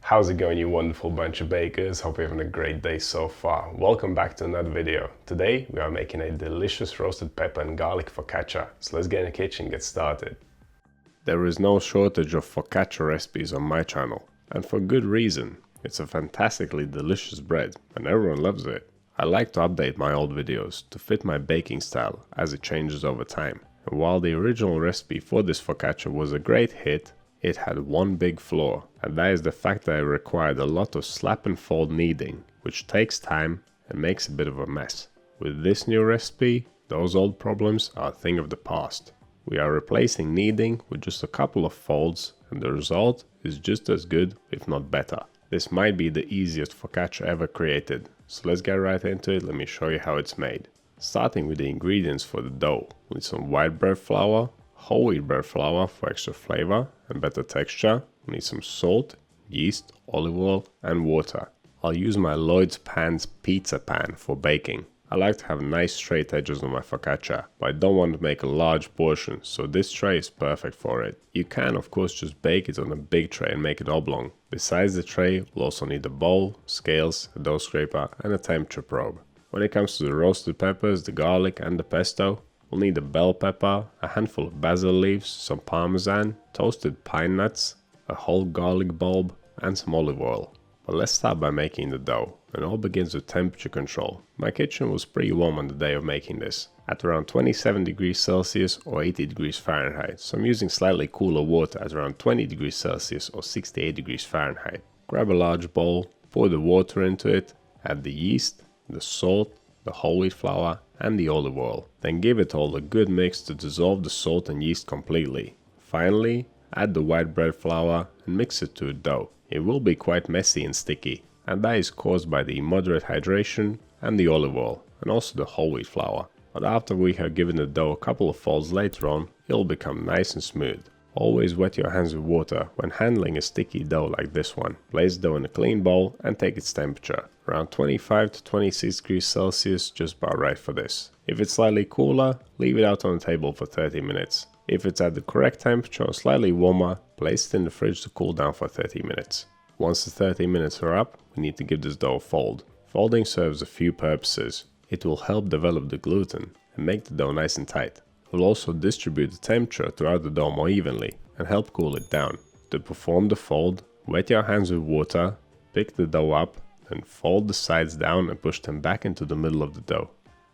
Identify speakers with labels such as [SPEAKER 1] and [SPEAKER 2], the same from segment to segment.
[SPEAKER 1] How's it going, you wonderful bunch of bakers? Hope you're having a great day so far. Welcome back to another video. Today we are making a delicious roasted pepper and garlic focaccia. So let's get in the kitchen and get started. There is no shortage of focaccia recipes on my channel, and for good reason. It's a fantastically delicious bread and everyone loves it. I like to update my old videos to fit my baking style as it changes over time. And while the original recipe for this focaccia was a great hit, it had one big flaw, and that is the fact that it required a lot of slap and fold kneading, which takes time and makes a bit of a mess. With this new recipe, those old problems are a thing of the past. We are replacing kneading with just a couple of folds, and the result is just as good, if not better. This might be the easiest focaccia ever created, so let's get right into it. Let me show you how it's made. Starting with the ingredients for the dough, we need some white bread flour, whole wheat bread flour for extra flavor and better texture. We need some salt, yeast, olive oil and water. I'll use my Lloyd's Pans pizza pan for baking. I like to have nice straight edges on my focaccia, but I don't want to make a large portion, so this tray is perfect for it. You can of course just bake it on a big tray and make it oblong. Besides the tray, we'll also need a bowl, scales, a dough scraper and a temperature probe. When it comes to the roasted peppers, the garlic and the pesto, we'll need a bell pepper, a handful of basil leaves, some parmesan, toasted pine nuts, a whole garlic bulb and some olive oil. But let's start by making the dough, and it all begins with temperature control. My kitchen was pretty warm on the day of making this, at around 27 degrees Celsius or 80 degrees Fahrenheit, so I'm using slightly cooler water at around 20 degrees Celsius or 68 degrees Fahrenheit. Grab a large bowl, pour the water into it, add the yeast, the salt, the whole wheat flour and the olive oil. Then give it all a good mix to dissolve the salt and yeast completely. Finally, add the white bread flour and mix it to a dough. It will be quite messy and sticky, and that is caused by the moderate hydration and the olive oil and also the whole wheat flour. But after we have given the dough a couple of folds later on, it will become nice and smooth. Always wet your hands with water when handling a sticky dough like this one. Place the dough in a clean bowl and take its temperature. Around 25 to 26 degrees Celsius, just about right for this. If it's slightly cooler, leave it out on the table for 30 minutes. If it's at the correct temperature or slightly warmer, place it in the fridge to cool down for 30 minutes. Once the 30 minutes are up, we need to give this dough a fold. Folding serves a few purposes. It will help develop the gluten and make the dough nice and tight. It will also distribute the temperature throughout the dough more evenly and help cool it down. To perform the fold, wet your hands with water, pick the dough up, then fold the sides down and push them back into the middle of the dough.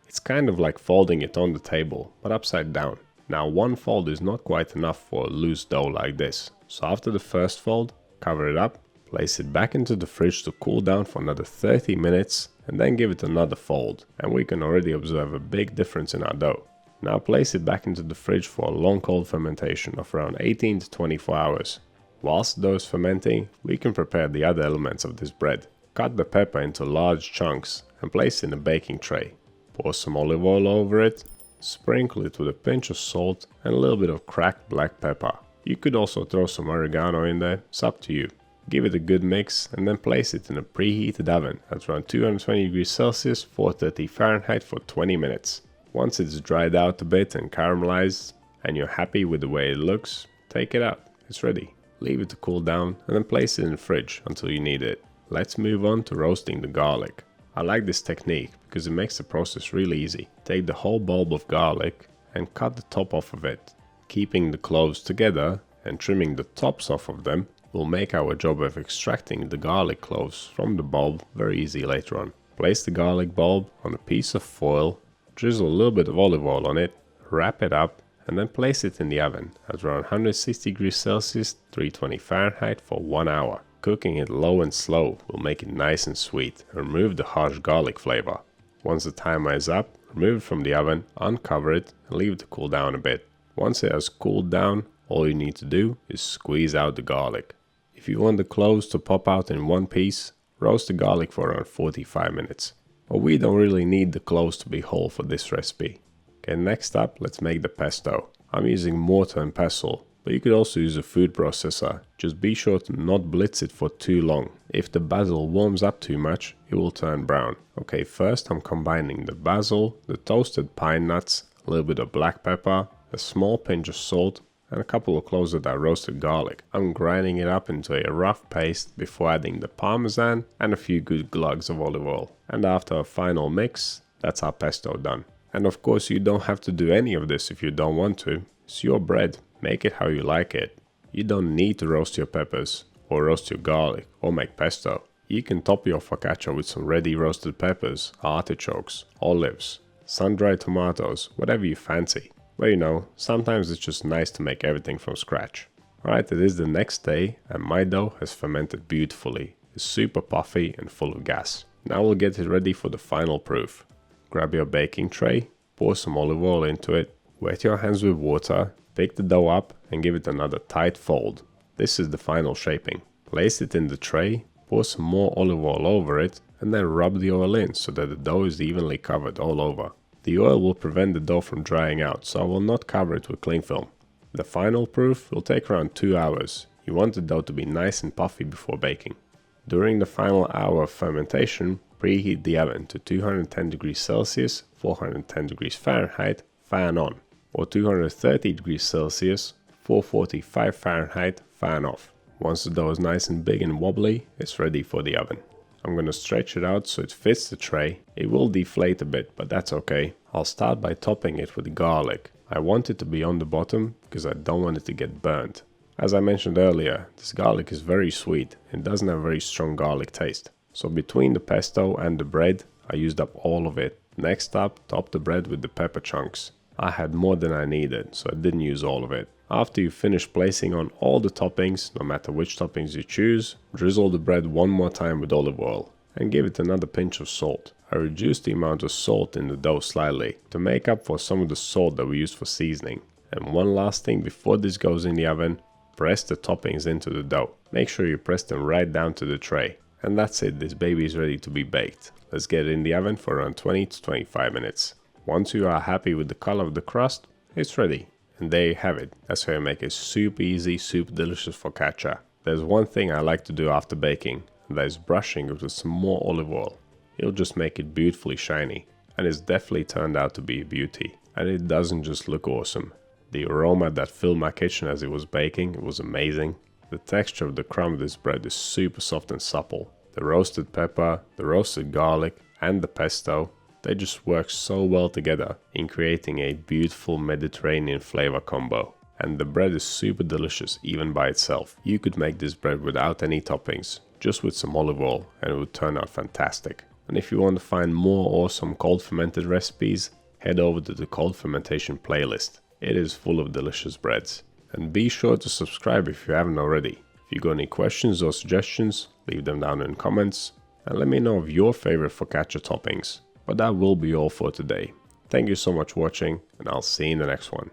[SPEAKER 1] It's kind of like folding it on the table, but upside down. Now one fold is not quite enough for a loose dough like this, so after the first fold, cover it up, place it back into the fridge to cool down for another 30 minutes and then give it another fold, and we can already observe a big difference in our dough. Now place it back into the fridge for a long cold fermentation of around 18 to 24 hours. Whilst the dough is fermenting, we can prepare the other elements of this bread. Cut the pepper into large chunks and place it in a baking tray. Pour some olive oil over it, sprinkle it with a pinch of salt and a little bit of cracked black pepper. You could also throw some oregano in there, it's up to you. Give it a good mix and then place it in a preheated oven at around 220 degrees Celsius, 430 Fahrenheit for 20 minutes. Once it's dried out a bit and caramelized and you're happy with the way it looks, take it out, it's ready. Leave it to cool down and then place it in the fridge until you need it. Let's move on to roasting the garlic. I like this technique because it makes the process really easy. Take the whole bulb of garlic and cut the top off of it. Keeping the cloves together and trimming the tops off of them will make our job of extracting the garlic cloves from the bulb very easy later on. Place the garlic bulb on a piece of foil, drizzle a little bit of olive oil on it, wrap it up and then place it in the oven at around 160 degrees Celsius, 320 Fahrenheit for 1 hour. Cooking it low and slow will make it nice and sweet and remove the harsh garlic flavor. Once the timer is up, remove it from the oven, uncover it and leave it to cool down a bit. Once it has cooled down, all you need to do is squeeze out the garlic. If you want the cloves to pop out in one piece, roast the garlic for around 45 minutes. But we don't really need the cloves to be whole for this recipe. Okay, next up, let's make the pesto. I'm using mortar and pestle, but you could also use a food processor. Just be sure to not blitz it for too long. If the basil warms up too much, it will turn brown. Okay, first I'm combining the basil, the toasted pine nuts, a little bit of black pepper, a small pinch of salt and a couple of cloves of that roasted garlic. I'm grinding it up into a rough paste before adding the parmesan and a few good glugs of olive oil. And after a final mix, that's our pesto done. And of course you don't have to do any of this if you don't want to. It's your bread, make it how you like it. You don't need to roast your peppers, or roast your garlic, or make pesto. You can top your focaccia with some ready roasted peppers, artichokes, olives, sun-dried tomatoes, whatever you fancy. But you know, sometimes it's just nice to make everything from scratch. Alright, it is the next day and my dough has fermented beautifully. It's super puffy and full of gas. Now we'll get it ready for the final proof. Grab your baking tray, pour some olive oil into it, wet your hands with water, pick the dough up and give it another tight fold. This is the final shaping. Place it in the tray, pour some more olive oil over it, and then rub the oil in so that the dough is evenly covered all over. The oil will prevent the dough from drying out, so I will not cover it with cling film. The final proof will take around 2 hours. You want the dough to be nice and puffy before baking. During the final hour of fermentation, preheat the oven to 210 degrees Celsius, 410 degrees Fahrenheit, fan on, or 230 degrees Celsius, 445 Fahrenheit, fan off. Once the dough is nice and big and wobbly, it's ready for the oven. I'm going to stretch it out so it fits the tray. It will deflate a bit, but that's okay. I'll start by topping it with garlic. I want it to be on the bottom because I don't want it to get burnt. As I mentioned earlier, this garlic is very sweet and doesn't have a very strong garlic taste. So between the pesto and the bread, I used up all of it. Next up, top the bread with the pepper chunks. I had more than I needed, so I didn't use all of it. After you finish placing on all the toppings, no matter which toppings you choose, drizzle the bread one more time with olive oil and give it another pinch of salt. I reduced the amount of salt in the dough slightly to make up for some of the salt that we used for seasoning. And one last thing before this goes in the oven, press the toppings into the dough. Make sure you press them right down to the tray. And that's it, this baby is ready to be baked. Let's get it in the oven for around 20 to 25 minutes. Once you are happy with the color of the crust, it's ready. And there you have it. That's how you make a super easy, super delicious focaccia. There's one thing I like to do after baking, and that is brushing it with some more olive oil. It'll just make it beautifully shiny. And it's definitely turned out to be a beauty. And it doesn't just look awesome. The aroma that filled my kitchen as it was baking, it was amazing. The texture of the crumb of this bread is super soft and supple. The roasted pepper, the roasted garlic, and the pesto, they just work so well together in creating a beautiful Mediterranean flavor combo. And the bread is super delicious even by itself. You could make this bread without any toppings, just with some olive oil, and it would turn out fantastic. And if you want to find more awesome cold fermented recipes, head over to the cold fermentation playlist. It is full of delicious breads. And be sure to subscribe if you haven't already. If you got any questions or suggestions, leave them down in the comments and let me know of your favorite focaccia toppings. But that will be all for today. Thank you so much for watching, and I'll see you in the next one.